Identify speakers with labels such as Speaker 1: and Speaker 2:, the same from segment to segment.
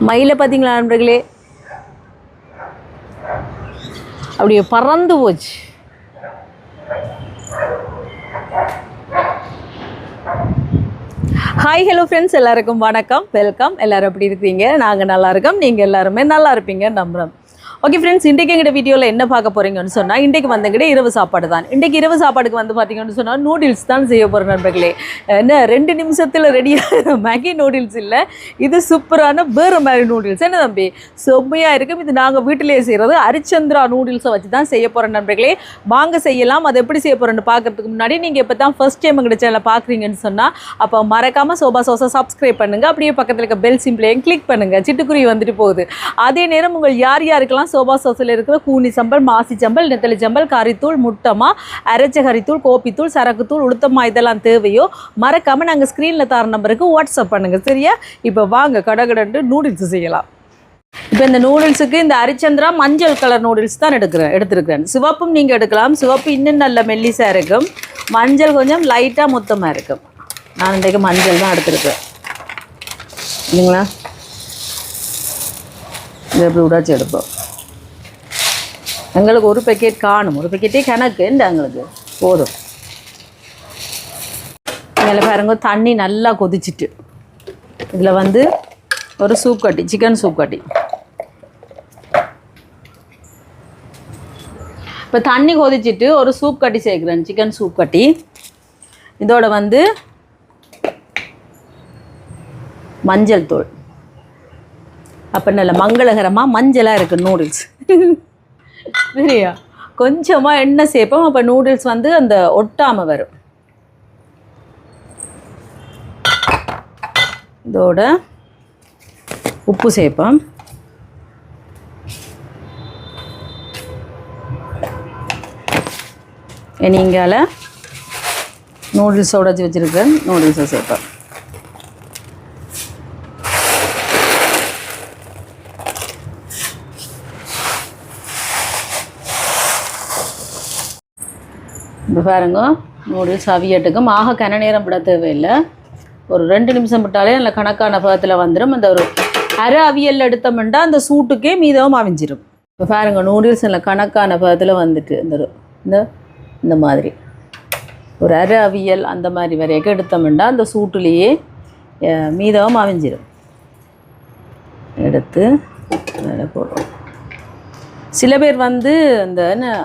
Speaker 1: மயிலை பார்த்தீங்களா நண்பர்களே, அப்படியே பறந்து போச்சு. ஹாய் ஹலோ ஃப்ரெண்ட்ஸ், எல்லாருக்கும் வணக்கம், வெல்கம். எல்லோரும் எப்படி இருக்கீங்க? நாங்கள் நல்லா இருக்கோம், நீங்கள் எல்லாருமே நல்லா இருப்பீங்க நம்புகிறோம். ஓகே ஃப்ரெண்ட்ஸ், இன்றைக்கு எங்கிட்ட வீடியோவில் என்ன பார்க்க போகிறீங்கன்னு சொன்னால், இன்றைக்கு வந்துக்கிட்ட இரவு சாப்பாடு தான். இன்றைக்கு இரவு சாப்பாடுக்கு வந்து பார்த்தீங்கன்னு சொன்னால் நூடுல்ஸ் தான் செய்ய போகிறேன் நண்பர்களே. என்ன 2 நிமிஷத்தில் ரெடியாக மேகி நூடுல்ஸ் இல்லை, இது சூப்பரான வேறு மாதிரி நூடுல்ஸ். என்ன தம்பி, செம்மையாக இருக்கும். இது நாங்கள் வீட்டிலேயே செய்கிறது ஹரிச்சந்திரா நூடுல்ஸை வச்சு தான் செய்ய போகிறேன் நண்பர்களே. வாங்க செய்யலாம். அதை எப்படி செய்ய போகிறேன்னு பார்க்குறதுக்கு முன்னாடி நீங்கள் இப்போ தான் ஃபஸ்ட் டைம் எங்கிட்ட சேனலை பார்க்குறீங்கன்னு சொன்னால், அப்போ மறக்காமல் சோபா சோஸை சப்ஸ்கிரைப் பண்ணுங்கள். அப்படியே பக்கத்தில் இருக்க பெல் சிம்பிளையும் கிளிக் பண்ணுங்கள். சிட்டுக்குருவி வந்துட்டு போகுது. அதே நேரம் உங்கள் யார் யாருக்கெல்லாம் சோபா சோஸில் இருக்கிற கூனி சம்பல், மாசி சம்பல், நெத்தலி சம்பல், கறித்தூள், முட்டமா, அரைச்ச கறித்தூள், கோப்பித்தூள், சரக்குத்தூள், உளுத்தமா இதெல்லாம் தேவையோ மறக்காமல் நாங்கள் ஸ்க்ரீனில் தர நம்பருக்கு வாட்ஸ்அப் பண்ணுங்கள், சரியா? இப்போ வாங்க கடகடன்ட்டு நூடுல்ஸ் செய்யலாம். இப்போ இந்த நூடுல்ஸுக்கு இந்த ஹரிச்சந்திரா மஞ்சள் கலர் நூடுல்ஸ் தான் எடுத்துருக்கிறேன். சிவப்பும் நீங்கள் எடுக்கலாம். சிவப்பு இன்னும் நல்ல மெல்லிஸாக இருக்கும். மஞ்சள் கொஞ்சம் லைட்டாக மொத்தமாக இருக்கும். நான் இன்றைக்கு மஞ்சள் தான் எடுத்துருக்கேன். இல்லைங்களா? இது எப்படி விடாச்சு எடுப்போம். எங்களுக்கு ஒரு பேக்கெட் காணும், ஒரு பேக்கெட்டே கணக்கு இந்த எங்களுக்கு போதும். இதில் பாருங்க, தண்ணி நல்லா கொதிச்சிட்டு இதில் வந்து ஒரு சூப் கட்டி, சிக்கன் சூப் கட்டி. இப்போ தண்ணி கொதிச்சிட்டு ஒரு சூப் கட்டி சேர்க்குறேன், சிக்கன் சூப் கட்டி. இதோட வந்து மஞ்சள் தூள். அப்போ நல்ல மங்களகரமாக மஞ்சளாக இருக்குது நூடுல்ஸ், சரியா? கொஞ்சமாக எண்ணெய் சேர்ப்போம். அப்போ நூடுல்ஸ் வந்து அந்த ஒட்டாமல் வரும். இதோட உப்பு சேர்ப்போம். நீங்கள் நூடுல்ஸோட வச்சுருக்கேன், நூடுல்ஸை சேர்ப்போம். இப்போ பாருங்க, நூடுல்ஸ் அவியட்டுக்கும் ஆக கன நேரம் விட தேவையில்லை. ஒரு 2 நிமிஷம் விட்டாலே நல்ல கணக்கான பதத்தில் வந்துடும். அந்த ஒரு அரை அவியல் எடுத்தோம்னா அந்த சூட்டுக்கே மீதம் அவிஞ்சிடும். இப்போ பாருங்கள், நூடுல்ஸ் நல்ல கணக்கான பதத்தில் வந்துட்டு இந்த மாதிரி ஒரு அரை அவியல் அந்த மாதிரி வரைக்கும் எடுத்தோம்னா அந்த சூட்டுலேயே மீதம் அவிஞ்சிடும். எடுத்து அதில் போடுறோம். சில பேர் வந்து இந்த என்ன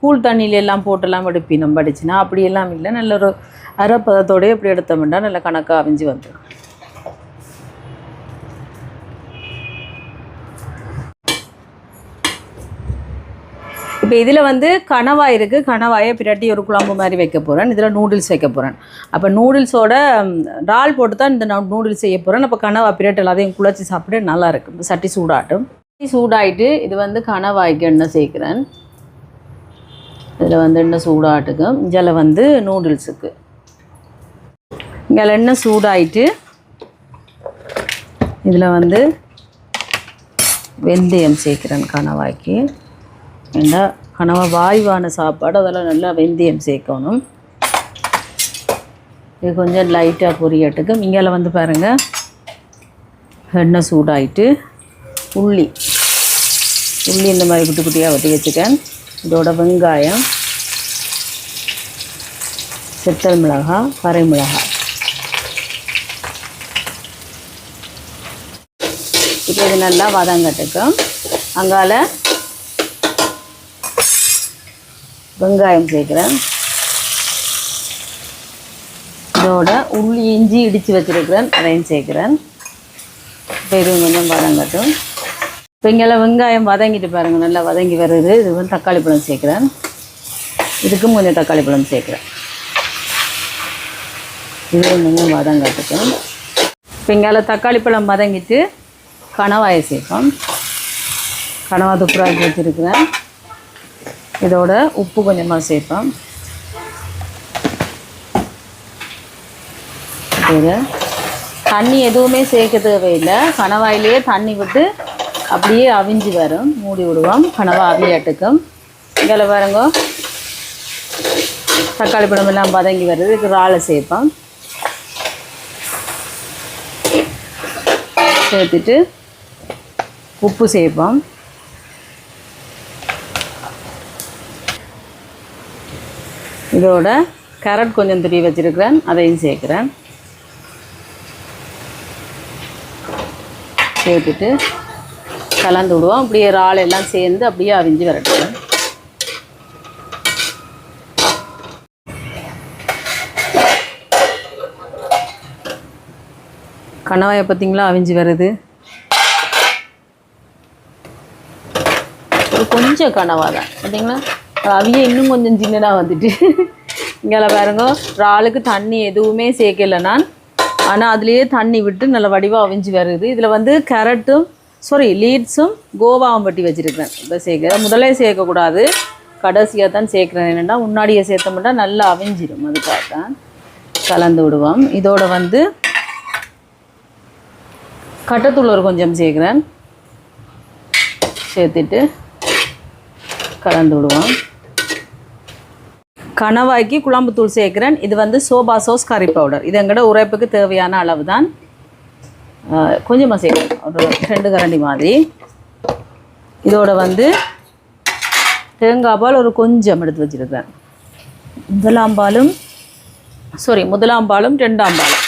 Speaker 1: கூழ் தண்ணியில எல்லாம் போட்டெல்லாம் எடுப்பினோம் படிச்சுன்னா, அப்படியெல்லாம் இல்லை. நல்ல ஒரு அரைப்பதத்தோடய எப்படி எடுத்தோம்னா நல்ல கணக்காக அவிஞ்சு வந்துடும். இப்போ இதில் வந்து கணவாய் இருக்குது. கணவாயை பிரட்டி ஒரு குழம்பு மாதிரி வைக்க போகிறேன். இதில் நூடுல்ஸ் வைக்க போகிறேன். அப்போ நூடுல்ஸோட இறால் போட்டு தான் இந்த நூடுல்ஸ் செய்ய போகிறேன். அப்போ கணவாய் பிரட்டி எல்லாத்தையும் குழச்சி சாப்பிட நல்லாயிருக்கும். சட்டி சூடாட்டும். சூடாயிட்டு இது வந்து கணவாய்க்கு எண்ணெய் சேர்க்குறேன். இதில் வந்து எண்ணெய் சூடாட்டுக்கும். இதில் வந்து நூடுல்ஸுக்கு இங்கே எண்ணெய் சூடாயிட்டு இதில் வந்து வெந்தயம் சேர்க்குறேன் கணவாய்க்கு. ஏன்னா கணவாய் வாய்வான சாப்பாடு, அதெல்லாம் நல்லா வெந்தயம் சேர்க்கணும். இது கொஞ்சம் லைட்டாக பொரியட்டுக்கும். இங்கே வந்து பாருங்கள், எண்ணெய் சூடாயிட்டு உள்ளி இந்த மாதிரி குட்டி குட்டியாக வெட்டி வச்சுக்கேன். இதோட வெங்காயம், செத்தல் மிளகாய், கரை மிளகாய். இப்போ இது நல்லா வதங்கட்டுக்கும். அங்கால வெங்காயம் சேர்க்குறேன். இதோட உள்ளி இஞ்சி இடித்து வச்சுருக்கிறேன், அதையும் சேர்க்குறேன். இப்போ இது கொஞ்சம் வதங்கட்டும். இப்போ இங்கெல்லாம் வெங்காயம் வதங்கிட்டு பாருங்கள், நல்லா வதங்கி வருது. இது வந்து தக்காளி பழம் சேர்க்குறேன். இதுக்கும் கொஞ்சம் தக்காளி பழம் சேர்க்குறேன். இது கொஞ்சம் வதங்கட்டுக்கும். இப்போ இங்கே தக்காளி பழம் வதங்கிட்டு கணவாயை சேர்ப்போம். கணவாய் துப்புராக்கி வச்சுருக்கிறேன். இதோட உப்பு கொஞ்சமாக சேர்ப்போம். தண்ணி எதுவுமே சேர்க்க தேவையில்லை. கணவாயிலேயே தண்ணி விட்டு அப்படியே அவிஞ்சு வரும். மூடி விடுவோம். கணவாய் அவியாட்டுக்கும். இதில் பாருங்க, தக்காளி பழம் எல்லாம் வதங்கி வருது. இதுக்கு இறாலை சேர்ப்போம். சேர்த்துட்டு உப்பு சேர்ப்போம். இதோட கேரட் கொஞ்சம் துருவி வச்சுருக்கிறேன், அதையும் சேர்க்குறேன். சேர்த்துட்டு கலந்து விடுவோம். அப்படியே இறால் எல்லாம் சேர்ந்து அப்படியே அவிஞ்சு வரட்டும். கணவாயை பார்த்தீங்களா அவிஞ்சு வருது. கொஞ்சம் கனவா தான் பார்த்தீங்களா, அவிய இன்னும் கொஞ்சம் சின்னதாக வந்துட்டு. இங்கே பாருங்க, இறாலுக்கு தண்ணி எதுவுமே சேர்க்கலை நான், ஆனால் அதுலேயே தண்ணி விட்டு நல்ல வடிவாக அவிஞ்சு வருது. இதில் வந்து கேரட்டும் லீட்ஸும் கோவாவும் வட்டி வச்சுருக்கேன். இப்போ சேர்க்க முதலே சேர்க்கக்கூடாது, கடைசியாக தான் சேர்க்குறேன். என்னென்னா முன்னாடியே சேர்த்தோம்னா நல்லா அவிஞ்சிடும், அதுக்காக தான் கலந்து விடுவோம். இதோட வந்து கட்டத்தூள் ஒரு கொஞ்சம் சேர்க்குறேன், சேர்த்துட்டு கலந்து விடுவோம். கணவாய்க்கு குழம்புத்தூள் சேர்க்குறேன். இது வந்து சோபா சாஸ் கறி பவுடர். இது எங்கள்ட உரைப்புக்கு தேவையான அளவு தான், கொஞ்சமாக சேர்க்குறேன், ஒரு 2 கரண்டி மாதிரி. இதோட வந்து தேங்காய் பால் ஒரு கொஞ்சம் எடுத்து வச்சுருக்கேன். முதலாம் பாலும் 2ஆம் பாலும்.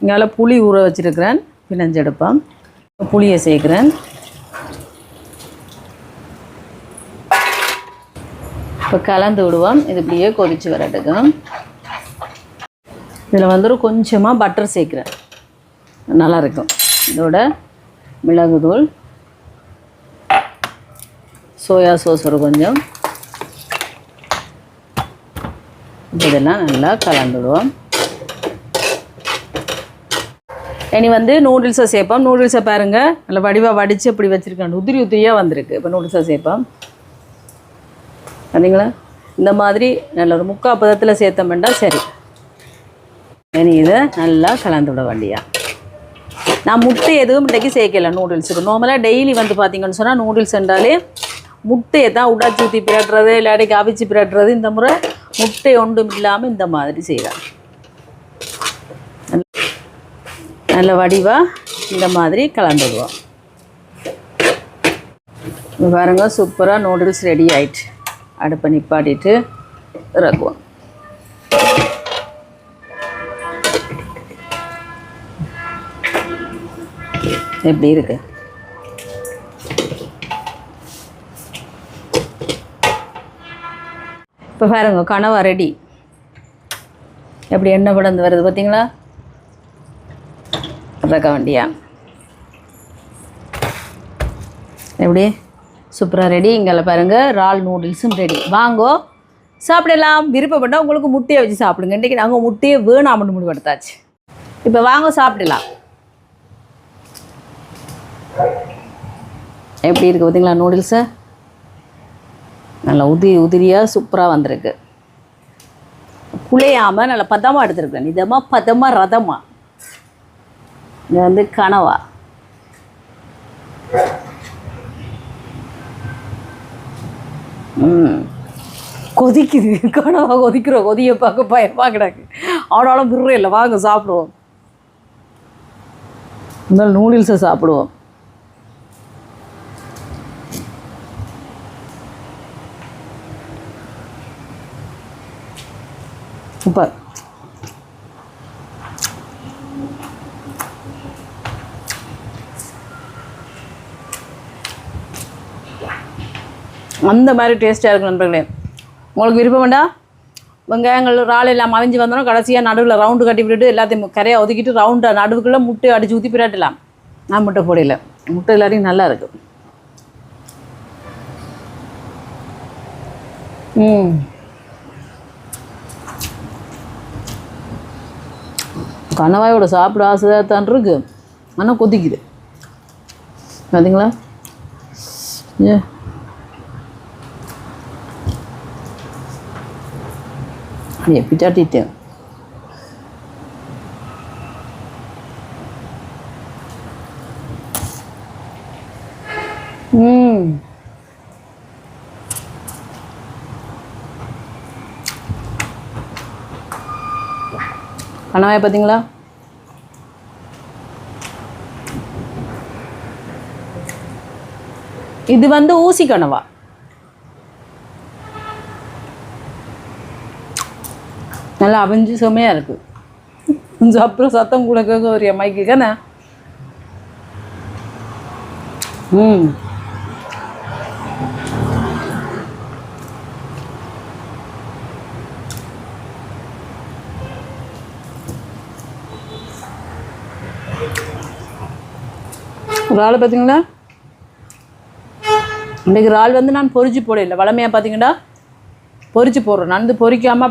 Speaker 1: இங்கே புளி ஊற வச்சுருக்கிறேன், பிணைஞ்செடுப்பேன். புளியை சேர்க்குறேன். இப்போ கலந்து விடுவோம். இது இப்படியே கொதித்து வரட்டுக்கும். இதில் வந்து ஒரு கொஞ்சமாக பட்டர் சேர்க்குறேன், நல்லாயிருக்கும். இதோட மிளகுத்தூள், சோயா சாஸ் ஒரு கொஞ்சம், இதெல்லாம் நல்லா கலந்து விடுவோம். இனி வந்து நூடுல்ஸை சேர்ப்போம். நூடுல்ஸை பாருங்கள், நல்லா வடிவாக வடித்து அப்படி வச்சுருக்கேன், உதிரியாக வந்திருக்கு. இப்போ நூடுல்ஸை சேர்ப்போம். பார்த்தீங்களா, இந்த மாதிரி நல்ல ஒரு 3/4 பதத்தில் சேர்த்தோம்னா சரி. இனி இதை நல்லா கலந்து விட வேண்டியா. நான் முட்டை எதுவும் இன்றைக்கி சேர்க்கலை நூடுல்ஸுக்கு. நார்மலாக டெய்லி வந்து பார்த்திங்கன்னு சொன்னால் நூடுல்ஸ் என்றாலே முட்டையை தான் உடாச்சி ஊற்றி பிரட்டுறது, இல்லாட்டிக்கு அவிச்சு பிரட்டுறது. இந்த முறை முட்டை ஒன்றும் இல்லாமல் இந்த மாதிரி செய்கிறேன். நல்ல வடிவாக இந்த மாதிரி கலந்து விடுவோம். பாருங்க, சூப்பராக நூடுல்ஸ் ரெடி ஆயிடுச்சு. அடுப்பை நிப்பாட்டிட்டு இறக்குவோம். எப்படி இருக்கு? இப்போ பாருங்க, கனவா ரெடி. எப்படி எண்ணெய் படந்து வருது பார்த்தீங்களா? இறக்க வேண்டியா. எப்படி சூப்பராக ரெடி. இங்கே பாருங்கள், இறால் நூடுல்ஸும் ரெடி. வாங்கோ சாப்பிடலாம். விருப்பப்பட்டால் உங்களுக்கு முட்டையை வச்சு சாப்பிடுங்க. இன்றைக்கி நாங்கள் முட்டையை வேணாம்னு முடிவெடுத்தாச்சு. இப்போ வாங்க சாப்பிடலாம். எப்படி இருக்குது பார்த்தீங்களா நூடுல்ஸை? நல்லா உதிரியாக சூப்பராக வந்திருக்கு. குழையாமல் நல்லா பதமாக எடுத்துருக்கேன். இதமாக பதமாக ரதமாக. இது வந்து கனவா. கொதிக்குது, கனவா கொதிக்கிறோம். கொதியை பார்க்க பயமாக கிடக்கு. ஆனாலும் விடுற இல்லை. வாங்க சாப்பிடுவோம். முதல் நூடுல்ஸை சாப்பிடுவோம். சூப்பர். அந்த மாதிரி டேஸ்ட்டாக இருக்கும் நண்பர்களே. உங்களுக்கு விருப்பம் வேண்டாம், வெங்காயங்கள் இறால் எல்லாம் அவிஞ்சு வந்தோம். கடைசியாக நடுவில் ரவுண்டு கட்டி விட்டுட்டு எல்லாத்தையும் கரையாக ஒதுக்கிட்டு ரவுண்டாக நடுவுக்குள்ளே முட்டை அடித்து ஊற்றி பிராட்டலாம். நான் முட்டை போடையில். முட்டை எல்லாரையும் நல்லா இருக்குது. கணவாயோட சாப்பிட ஆசையாக தான் இருக்கு, ஆனால் கொதிக்குது. பார்த்தீங்களா? பிச்சாட்டிட்டேன். கணவாய் பார்த்தீங்களா? இது வந்து ஊசி கனவா. நல்லா அவிஞ்சு செம்மையாக இருக்குது. கொஞ்சம் அப்புறம் சத்தம் கூட கேட்க ஒரு மைக்கு தானே. இறால் பார்த்தீங்களா, இன்றைக்கு இறால் வந்து நான் பொரிச்சு போடல. வளமையாக பார்த்தீங்கன்னா பொரிச்சு போடுறேன். நான் வந்து பொரிக்காமல்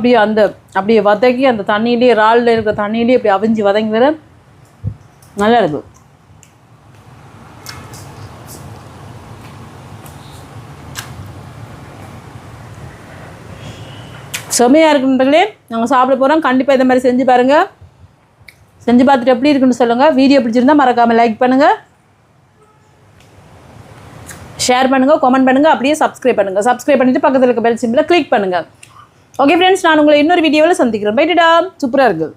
Speaker 1: அப்படியே வதக்கி அந்த தண்ணியிலே, இறாலில் இருக்கிற தண்ணியிலே அப்படி அவிஞ்சு வதங்கி வர நல்லா இருக்கும். செம்மையாக இருக்குன்றங்களே. நாங்கள் சாப்பிட போகிறோம். கண்டிப்பாக இந்த மாதிரி செஞ்சு பாருங்கள். செஞ்சு பார்த்துட்டு எப்படி இருக்குன்னு சொல்லுங்கள். வீடியோ பிடிச்சிருந்தால் மறக்காமல் லைக் பண்ணுங்கள், ஷேர் பண்ணுங்கள், கமெண்ட் பண்ணுங்கள், அப்படியே சப்ஸ்கிரைப் பண்ணுங்கள். சப்ஸ்கிரைப் பண்ணிவிட்டு பக்கத்தில் இருக்க பெல் சிம்பிளை கிளிக் பண்ணுங்கள். ஓகே ஃப்ரெண்ட்ஸ், நான் உங்களை இன்னொரு வீடியோவில் சந்திக்கிறேன். பை டாடா. சூப்பராக இருக்குது.